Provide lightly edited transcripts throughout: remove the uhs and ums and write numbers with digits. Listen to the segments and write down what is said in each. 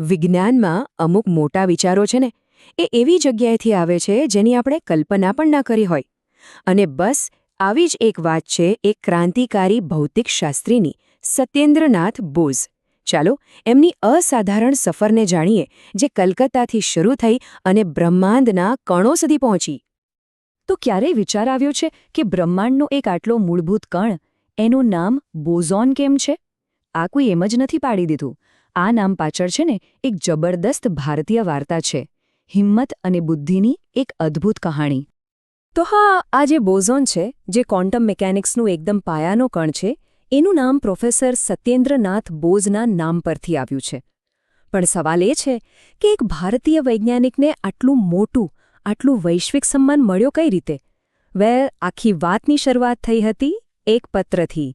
વિજ્ઞાનમાં અમુક મોટા વિચારો છે ને એ એવી જગ્યાએથી આવે છે જેની આપણે કલ્પના પણ ના કરી હોય. અને બસ આવી જ એક વાત છે એક ક્રાંતિકારી ભૌતિકશાસ્ત્રીની, સત્યેન્દ્રનાથ બોઝ. ચાલો એમની અસાધારણ સફરને જાણીએ, જે કલકત્તાથી શરૂ થઈ અને બ્રહ્માંડના કણો સુધી પહોંચી. તો ક્યારેય વિચાર આવ્યો છે કે બ્રહ્માંડનો એક આટલો મૂળભૂત કણ, એનું નામ બોઝોન કેમ છે? આ કોઈ એમ જ નથી પાડી દીધું. આ નામ પાછળ છે ને એક જબરદસ્ત ભારતીય વાર્તા છે, હિંમત અને બુદ્ધિની એક અદ્ભુત કહાણી. તો હા, આ જે બોઝોન છે, જે ક્વોન્ટમ મિકેનિક્સનું એકદમ પાયાનો કણ છે, એનું નામ પ્રોફેસર સત્યેન્દ્રનાથ બોઝના નામ પરથી આવ્યું છે. પણ સવાલ એ છે કે એક ભારતીય વૈજ્ઞાનિકને આટલું મોટું, આટલું વૈશ્વિક સન્માન મળ્યો કઈ રીતે? આખી વાતની શરૂઆત થઈ હતી એક પત્રથી.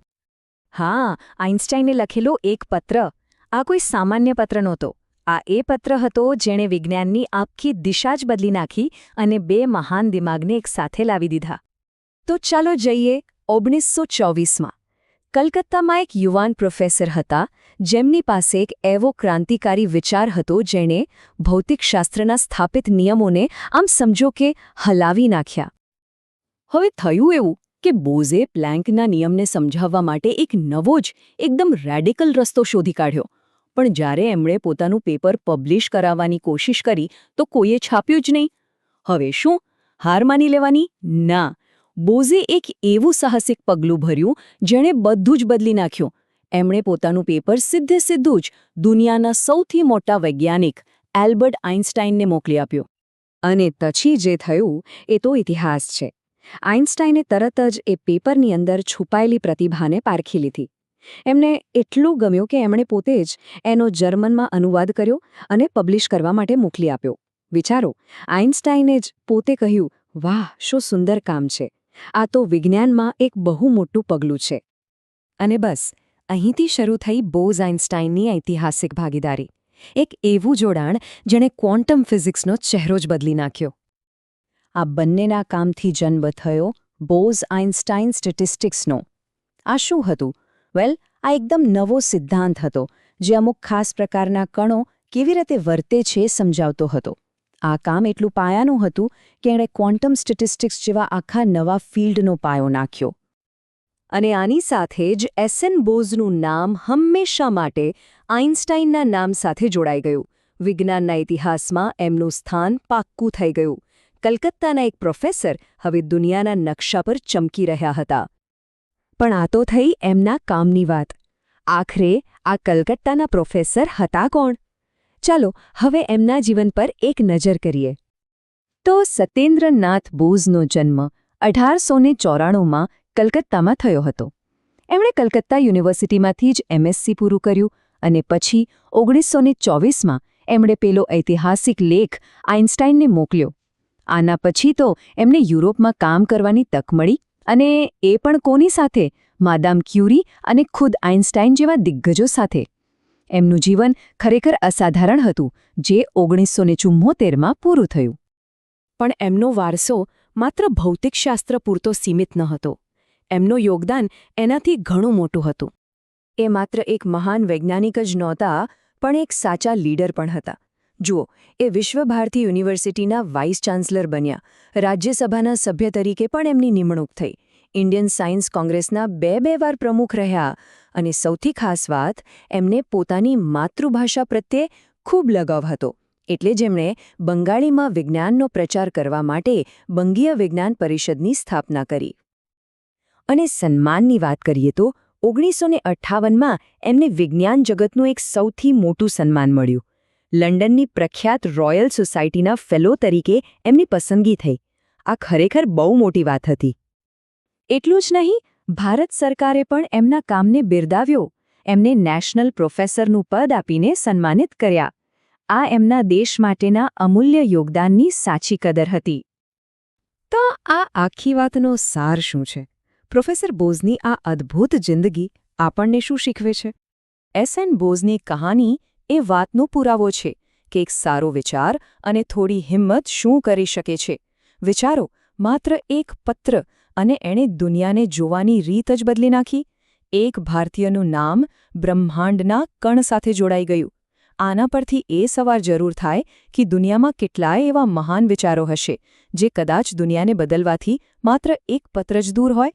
હા, આઇન્સ્ટાઈને લખેલો એક પત્ર. આ કોઈ સામાન્ય પત્ર નહોતો. આ એ પત્ર હતો જેણે વિજ્ઞાનની આખી દિશા જ બદલી નાખી અને બે મહાન દિમાગને એક સાથે લાવી દીધા. તો ચાલો જઈએ 1924માં. કલકત્તામાં એક યુવાન પ્રોફેસર હતા, જેમની પાસે એક એવો ક્રાંતિકારી વિચાર હતો જેણે ભૌતિકશાસ્ત્રના સ્થાપિત નિયમોને આમ સમજો કે હલાવી નાખ્યા. હવે થયું એવું કે બોઝે પ્લેન્કના નિયમને સમજાવવા માટે એક નવો જ, એકદમ રેડિકલ રસ્તો શોધી કાઢ્યો. પણ જ્યારે એમણે પોતાનું પેપર પબ્લિશ કરાવવાની કોશિશ કરી તો કોઈએ છાપ્યું જ નહીં. હવે શું, હાર માની લેવાની? ના. બોઝે એક એવું સાહસિક પગલું ભર્યું જેણે બધું જ બદલી નાખ્યું. એમણે પોતાનું પેપર સીધું જ દુનિયાના સૌથી મોટા વૈજ્ઞાનિક એલ્બર્ટ આઇન્સ્ટાઇનને મોકલી આપ્યું. અને પછી જે થયું એ તો ઇતિહાસ છે. આઇન્સ્ટાઈને તરત જ એ પેપરની અંદર છુપાયેલી પ્રતિભાને પારખી લીધી. એમને એટલું ગમ્યું કે એમણે પોતે જ એનો જર્મનમાં અનુવાદ કર્યો અને પબ્લિશ કરવા માટે મોકલી આપ્યો. વિચારો, આઇન્સ્ટાઈને જ પોતે કહ્યું, વાહ, શું સુંદર કામ છે! આ તો વિજ્ઞાનમાં એક બહુ મોટું પગલું છે. અને બસ અહીંથી શરૂ થઈ બોઝ આઇન્સ્ટાઇનની ઐતિહાસિક ભાગીદારી. એક એવું જોડાણ જેણે ક્વોન્ટમ ફિઝિક્સનો ચહેરો જ બદલી નાખ્યો. આ બંનેના કામથી જન્મ થયો બોઝ આઇન્સ્ટાઇન સ્ટેટિસ્ટિક્સનો. આ શું હતું? આ એકદમ નવો સિદ્ધાંત હતો જે અમુક ખાસ પ્રકારના કણો કેવી રીતે વર્તે છે સમજાવતો હતો. આ કામ એટલું પાયાનું હતું કે એણે ક્વોન્ટમ સ્ટેટિસ્ટિક્સ જેવા આખા નવા ફિલ્ડનો પાયો નાખ્યો. અને આની સાથે જ એસએન બોઝનું નામ હંમેશા માટે આઇન્સ્ટાઇનના નામ સાથે જોડાઈ ગયું. વિજ્ઞાનના ઇતિહાસમાં એમનું સ્થાન પાક્કું થઈ ગયું. કલકત્તાના એક પ્રોફેસર હવે દુનિયાના નકશા પર ચમકી રહ્યા હતા. પણ આ તો થઈ એમના કામની વાત. આખરે આ કલકત્તાના પ્રોફેસર હતા કોણ? ચાલો હવે એમના જીવન પર એક નજર કરીએ. તો સત્યેન્દ્રનાથ બોઝનો જન્મ 1894માં કલકત્તામાં થયો હતો. એમણે કલકત્તા યુનિવર્સિટીમાંથી જ એમએસસી પૂરું કર્યું અને પછી 1924માં એમણે પેલો ઐતિહાસિક લેખ આઇન્સ્ટાઇનને મોકલ્યો. આના પછી તો એમને યુરોપમાં કામ કરવાની તક મળી, અને એ પણ કોની સાથે? માદામ ક્યુરી અને ખુદ આઇન્સ્ટાઇન જેવા દિગ્ગજો સાથે. એમનું જીવન ખરેખર અસાધારણ હતું, જે 1974માં પૂરું થયું. પણ એમનો વારસો માત્ર ભૌતિકશાસ્ત્ર પૂરતો સીમિત ન હતો. એમનું યોગદાન એનાથી ઘણું મોટું હતું. એ માત્ર એક મહાન વૈજ્ઞાનિક જ નહોતા, પણ એક સાચા લીડર પણ હતા. જુઓ, એ વિશ્વભારતી યુનિવર્સિટીના વાઇસ ચાન્સલર બન્યા, રાજ્યસભાના સભ્ય તરીકે પણ એમની નિમણૂક થઈ, ઇન્ડિયન સાયન્સ કોંગ્રેસના બે વાર પ્રમુખ રહ્યા, અને સૌથી ખાસ વાત, એમને પોતાની માતૃભાષા પ્રત્યે ખૂબ લગાવ હતો. એટલે જેમણે બંગાળીમાં વિજ્ઞાનનો પ્રચાર કરવા માટે બંગીય વિજ્ઞાન પરિષદની સ્થાપના કરી. અને સન્માનની વાત કરીએ તો 1958માં એમને વિજ્ઞાન જગતનું એક સૌથી મોટું સન્માન મળ્યું. લંડનની પ્રખ્યાત રોયલ સોસાયટીના ફેલો તરીકે એમની પસંદગી થઈ. આ ખરેખર બહુ મોટી વાત હતી. એટલું જ નહીં, ભારત સરકારે પણ એમના કામને બિરદાવ્યો. એમને નેશનલ પ્રોફેસરનું પદ આપીને સન્માનિત કર્યા. આ એમના દેશ માટેના અમૂલ્ય યોગદાનની સાચી કદર હતી. તો આ આખી વાતનો સાર શું છે? પ્રોફેસર બોઝની આ અદ્ભુત જિંદગી આપણને શું શીખવે છે? એસએન બોઝની કહાની એ વાતનો પુરાવો છે કે એક સારો વિચાર અને થોડી હિંમત શું કરી શકે છે. વિચારો, માત્ર એક પત્ર અને એણે દુનિયાને જોવાની રીત જ બદલી નાખી. એક ભારતીયનું નામ બ્રહ્માંડના કણ સાથે જોડાઈ ગયું. આના પરથી એ સવાલ જરૂર થાય કે દુનિયામાં કેટલાય એવા મહાન વિચારો હશે જે કદાચ દુનિયાને બદલવાથી માત્ર એક પત્ર જ દૂર હોય.